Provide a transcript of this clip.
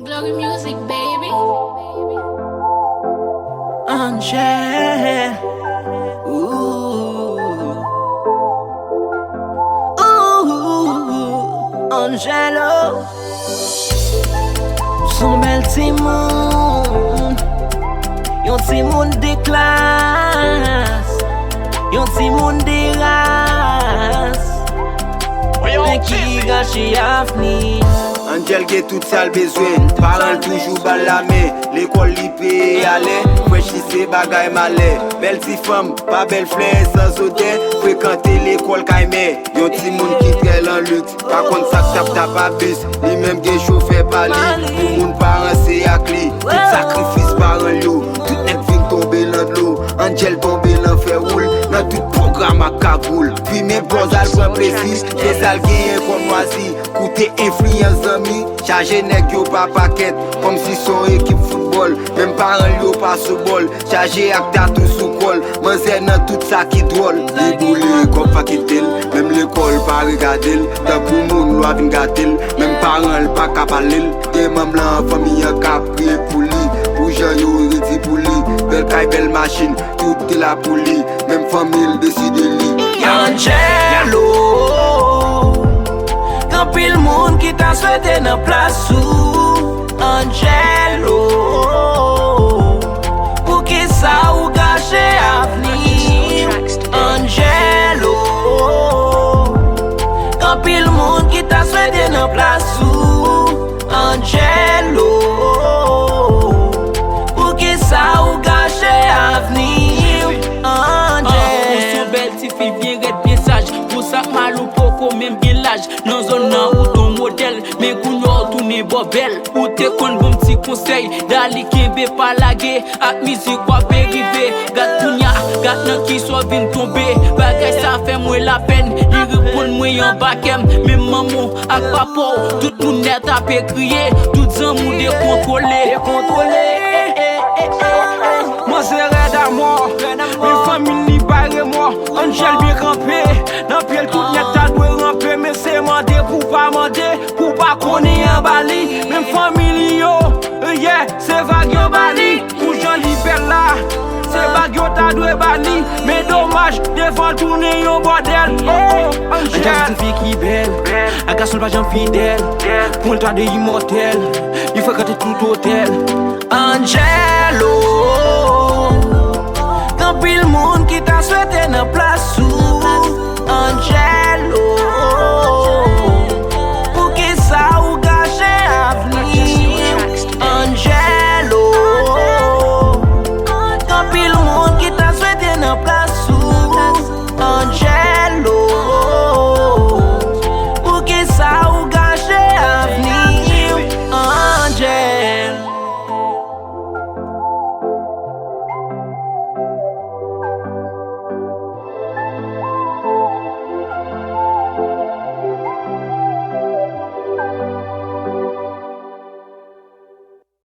Glory music, baby. Angel. Angelo. Son bel ti moun. Yon ti moun de klas. Yon ti moun de ras. Men ki gache avni. Angel ge tout sal bezwen, paran toujou balame. L'école li pe ale, fresh li se bagay male. Bel ti femme, pa bel flè, sans odè. Fréquente l'école kaime, yon ti moun ki trel en luxe. Par contre sak tap a bus, li même gen chauffeur pali. Pou moun paran se ak li, tout sakrifis paran yo. Tout nek vin tombe lan d'lo, Angel bombe lan fè roule. Nan tout programme a kagoul, puis mes bons al pren plesi. Des al gen kon moisi, koute influence zami. Charge nek yo pa paquet, comme si son équipe football. Même parents yo pas sous bol, charge ak tatou sous col. Manzè nan tout ça qui drôle. Li boule comme pa kitel, même l'école pas regarder. Tant pour moun loi vin gâtel, même parents pas kapalel. Des mam lan famille ka prier pour li. Pour Jean yo redi pour li. Belle caille, belle machine, tout est là pour li. Même famille décide li. Angelo. Quand pile moun qui t'a souhaité nan place ou Angelo. Pour qui ça ou gâche avenir Angelo. Quand pile moun qui t'a souhaité nan place ou Angelo. Pour qui ça ou gâche avenir Angelo. Belle ti fi bien red bien sage. Pour ça malou poko même bien l'âge. Dans zone nan ou ton modèle. Mais kounyo tourne bobel. Ou te kon bon petit conseil. Dali kembe pa lage. Ak musique wap rive. Gat kounya, gat nan ki so vin tombe. Bagay sa fait moi la peine. Li repon moi yon bakem. Même maman ak papa. Tout moun net ap crier. Tout zanmou décontrôlé. Moi c'est red à moi, mes familles barré moi. Angel bien campé, dans pied tout net ta doit ramper. Mais c'est mandé pour pas connaître un bali. Même famille yo, yeah, c'est vague yo bali. Pour Jean libère là, c'est vague yo ta doit bali. Mais dommage, devant tourner yo bordel. Angel c'est fille qui belle, un garçon pas gens fidèle. Pour le toit de immortel, il faut que tu tout hôtel. Angelo. Quand pile monde qui t'a souhaité nan place ou Angelo. Pour qui ça ou gâche avenir Angelo. Quand pile monde qui t'a souhaité nan place ou Angelo. Pour qui ça ou gâche avenir Angelo.